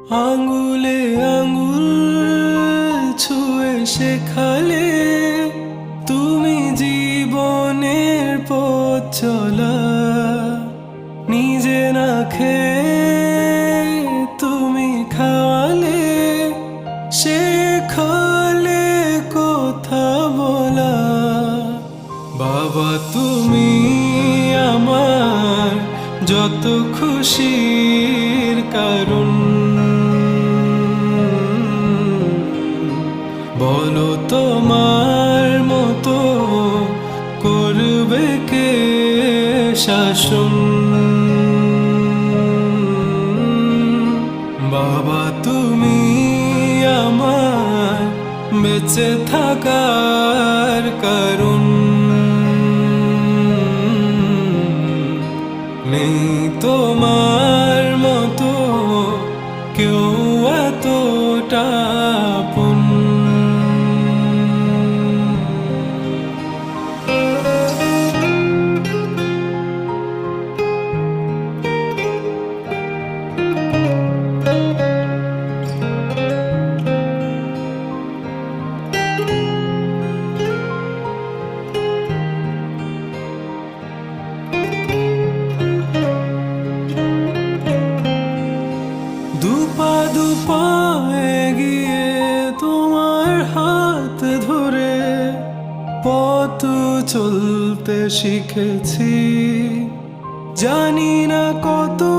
আঙ্গুলে আঙ্গুল ছুঁয়ে শেখালে তুমি জীবনের পথ চলা। নিজে না খেয়ে তুমি খাওয়ালে, শেখালে কথা বলা। বাবা তুমি আমার যত খুশির কারণ। বলো তোমার মতো করবে কে শাসন। বাবা তুমি আমার বেঁচে থাকার কারণ। নেই তোমার মতো কেউ এতটা আপন। দুপা দুপা এগিয়ে তোমার হাত ধরে পথ চলতে শিখেছি। জানি না কত